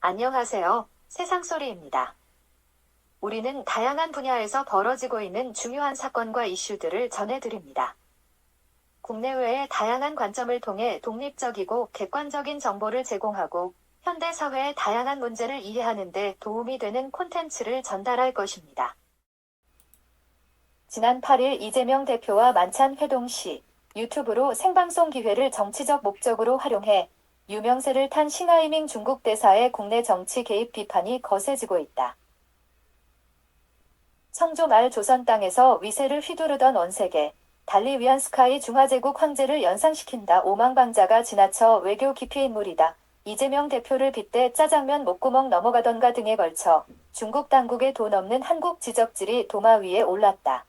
안녕하세요. 세상소리입니다. 우리는 다양한 분야에서 벌어지고 있는 중요한 사건과 이슈들을 전해드립니다. 국내외의 다양한 관점을 통해 독립적이고 객관적인 정보를 제공하고 현대 사회의 다양한 문제를 이해하는 데 도움이 되는 콘텐츠를 전달할 것입니다. 지난 8일 이재명 대표와 만찬 회동 시 유튜브로 생방송 기회를 정치적 목적으로 활용해 유명세를 탄 싱하이밍 중국 대사의 국내 정치 개입 비판이 거세지고 있다. 청조 말 조선 땅에서 위세를 휘두르던 원색에 달리 위안스카이 중화제국 황제를 연상시킨다. 오망방자가 지나쳐 외교 기피 인물이다. 이재명 대표를 빗대 짜장면 목구멍 넘어가던가 등에 걸쳐 중국 당국의 돈 없는 한국 지적질이 도마 위에 올랐다.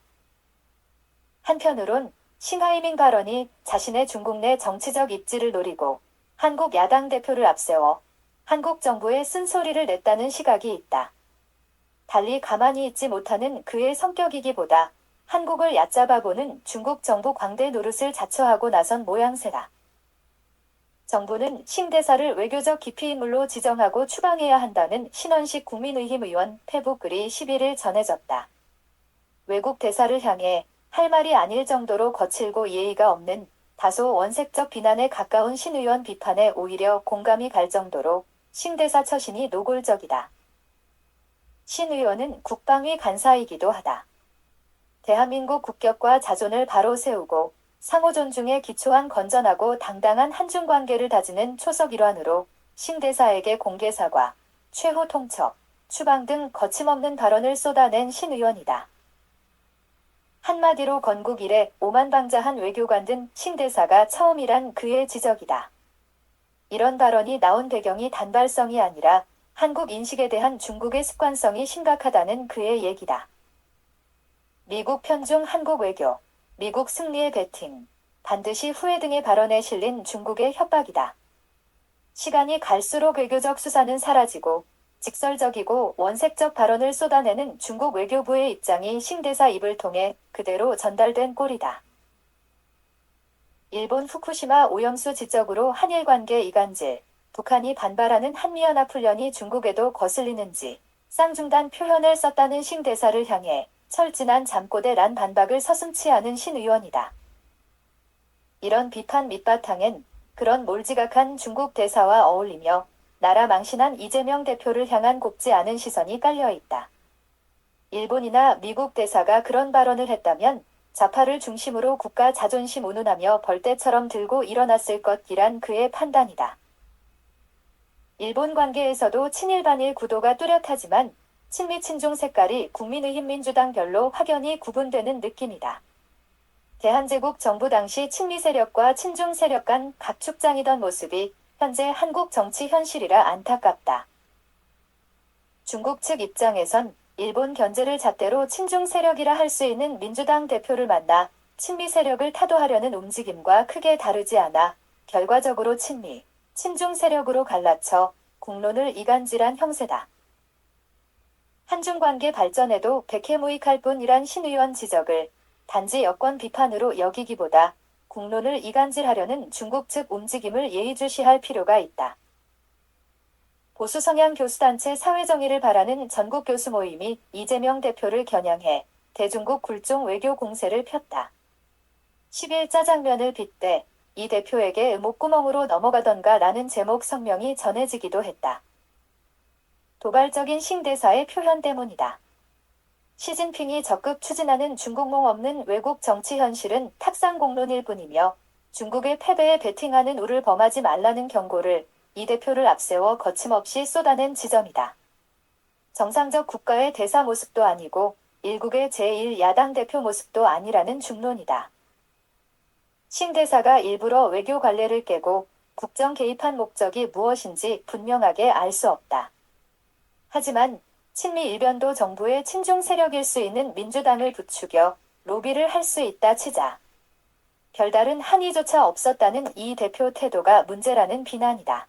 한편으론 싱하이밍 발언이 자신의 중국 내 정치적 입지를 노리고 한국 야당 대표를 앞세워 한국 정부에 쓴소리를 냈다는 시각이 있다. 달리 가만히 있지 못하는 그의 성격이기보다 한국을 얕잡아보는 중국 정부 광대 노릇을 자처하고 나선 모양새다. 정부는 싱 대사를 외교적 기피인물로 지정하고 추방해야 한다는 신원식 국민의힘 의원 페북글이 11일 전해졌다. 외국 대사를 향해 할 말이 아닐 정도로 거칠고 예의가 없는 다소 원색적 비난에 가까운 신 의원 비판에 오히려 공감이 갈 정도로 싱 대사 처신이 노골적이다. 신 의원은 국방위 간사이기도 하다. 대한민국 국격과 자존을 바로 세우고 상호 존중에 기초한 건전하고 당당한 한중 관계를 다지는 초석 일환으로 신 대사에게 공개 사과, 최후 통첩, 추방 등 거침없는 발언을 쏟아낸 신 의원이다. 한마디로 건국 이래 오만방자한 외교관 등 신 대사가 처음이란 그의 지적이다. 이런 발언이 나온 배경이 단발성이 아니라 한국 인식에 대한 중국의 습관성이 심각하다는 그의 얘기다. 미국 편중 한국 외교, 미국 승리의 배팅, 반드시 후회 등의 발언에 실린 중국의 협박이다. 시간이 갈수록 외교적 수사는 사라지고 직설적이고 원색적 발언을 쏟아내는 중국 외교부의 입장이 신 대사 입을 통해 그대로 전달된 꼴이다. 일본 후쿠시마 오염수 지적으로 한일 관계 이간질, 북한이 반발하는 한미연합훈련이 중국에도 거슬리는지 쌍중단 표현을 썼다는 신 대사를 향해 철진한 잠꼬대란 반박을 서슴지 않은 신 의원이다. 이런 비판 밑바탕엔 그런 몰지각한 중국 대사와 어울리며 나라 망신한 이재명 대표를 향한 곱지 않은 시선이 깔려 있다. 일본이나 미국 대사가 그런 발언을 했다면 좌파를 중심으로 국가 자존심 운운하며 벌떼처럼 들고 일어났을 것이란 그의 판단이다. 일본 관계에서도 친일 반일 구도가 뚜렷하지만 친미 친중 색깔이 국민의힘 민주당별로 확연히 구분되는 느낌이다. 대한제국 정부 당시 친미 세력과 친중 세력 간 각축장이던 모습이 현재 한국 정치 현실이라 안타깝다. 중국 측 입장에선 일본 견제를 잣대로 친중 세력이라 할 수 있는 민주당 대표를 만나 친미 세력을 타도하려는 움직임과 크게 다르지 않아 결과적으로 친미, 친중 세력으로 갈라쳐 국론을 이간질한 형세다. 한중 관계 발전에도 백해무익할 뿐이란 신 의원 지적을 단지 여권 비판으로 여기기보다 국론을 이간질하려는 중국 측 움직임을 예의주시할 필요가 있다. 보수 성향 교수단체 사회정의를 바라는 전국 교수 모임이 이재명 대표를 겨냥해 대중국 굴종 외교 공세를 폈다. 10일 짜장면을 빗대 이 대표에게 목구멍으로 넘어가던가 라는 제목 성명이 전해지기도 했다. 도발적인 싱 대사의 표현 때문이다. 시진핑이 적극 추진하는 중국몽 없는 외국 정치 현실은 탁상공론일 뿐이며 중국의 패배에 베팅하는 우를 범하지 말라는 경고를 이 대표를 앞세워 거침없이 쏟아낸 지점이다. 정상적 국가의 대사 모습도 아니고 일국의 제1야당 대표 모습도 아니라는 중론이다. 싱 대사가 일부러 외교 관례를 깨고 국정 개입한 목적이 무엇인지 분명하게 알 수 없다. 하지만 친미 일변도 정부의 친중 세력일 수 있는 민주당을 부추겨 로비를 할 수 있다 치자. 별다른 한의조차 없었다는 이 대표 태도가 문제라는 비난이다.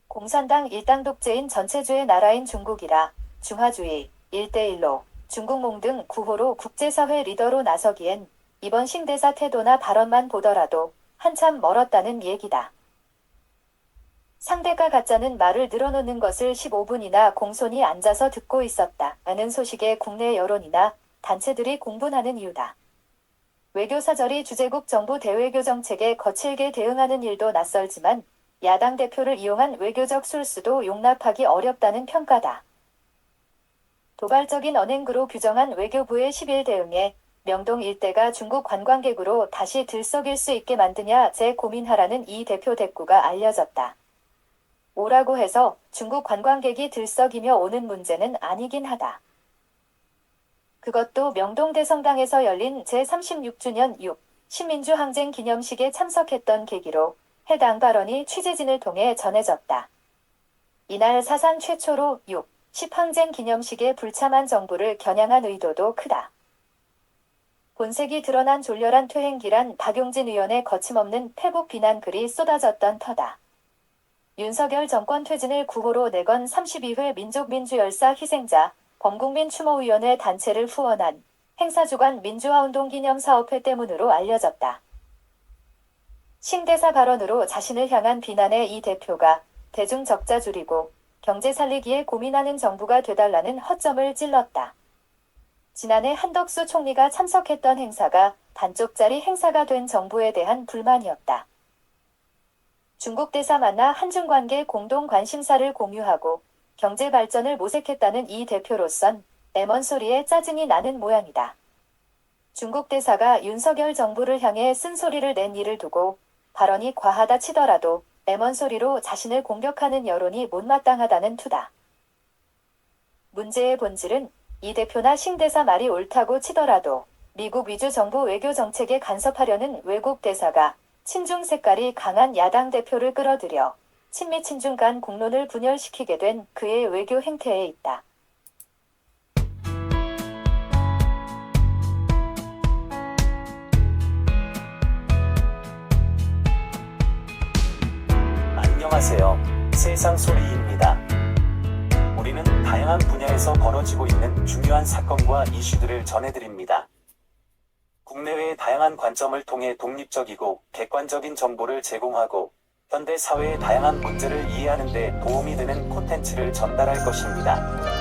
공산당 일당 독재인 전체주의 나라인 중국이라 중화주의, 1대1로 중국몽 등 구호로 국제사회 리더로 나서기엔 이번 싱 대사 태도나 발언만 보더라도 한참 멀었다는 얘기다. 상대가 가짜는 말을 늘어놓는 것을 15분이나 공손히 앉아서 듣고 있었다. 라는 소식에 국내 여론이나 단체들이 공분하는 이유다. 외교사절이 주재국 정부 대외교 정책에 거칠게 대응하는 일도 낯설지만 야당 대표를 이용한 외교적 술수도 용납하기 어렵다는 평가다. 도발적인 언행으로 규정한 외교부의 10일 대응에 명동 일대가 중국 관광객으로 다시 들썩일 수 있게 만드냐 재고민하라는 이 대표 대꾸가 알려졌다. 오라고 해서 중국 관광객이 들썩이며 오는 문제는 아니긴 하다. 그것도 명동 대성당에서 열린 제36주년 6. 신민주항쟁 기념식에 참석했던 계기로 해당 발언이 취재진을 통해 전해졌다. 이날 사상 최초로 6. 10항쟁 기념식에 불참한 정부를 겨냥한 의도도 크다. 본색이 드러난 졸렬한 퇴행기란 박용진 의원의 거침없는 패북 비난 글이 쏟아졌던 터다. 윤석열 정권 퇴진을 구호로 내건 32회 민족민주열사 희생자 범국민 추모위원회 단체를 후원한 행사주관 민주화운동 기념사업회 때문으로 알려졌다. 신대사 발언으로 자신을 향한 비난의 이 대표가 대중 적자 줄이고 경제 살리기에 고민하는 정부가 되달라는 허점을 찔렀다. 지난해 한덕수 총리가 참석했던 행사가 반쪽짜리 행사가 된 정부에 대한 불만이었다. 중국 대사 만나 한중관계 공동 관심사를 공유하고 경제 발전을 모색했다는 이 대표로선 레몬 소리에 짜증이 나는 모양이다. 중국 대사가 윤석열 정부를 향해 쓴소리를 낸 일을 두고 발언이 과하다 치더라도 레몬 소리로 자신을 공격하는 여론이 못마땅하다는 투다. 문제의 본질은 이 대표나 신 대사 말이 옳다고 치더라도 미국 위주 정부 외교 정책에 간섭하려는 외국 대사가 친중 색깔이 강한 야당 대표를 끌어들여 친미 친중 간 공론을 분열시키게 된 그의 외교 행태에 있다. 안녕하세요. 세상소리입니다. 우리는 다양한 분야에서 벌어지고 있는 중요한 사건과 이슈들을 전해드립니다. 국내외의 다양한 관점을 통해 독립적이고 객관적인 정보를 제공하고 현대 사회의 다양한 문제를 이해하는 데 도움이 되는 콘텐츠를 전달할 것입니다.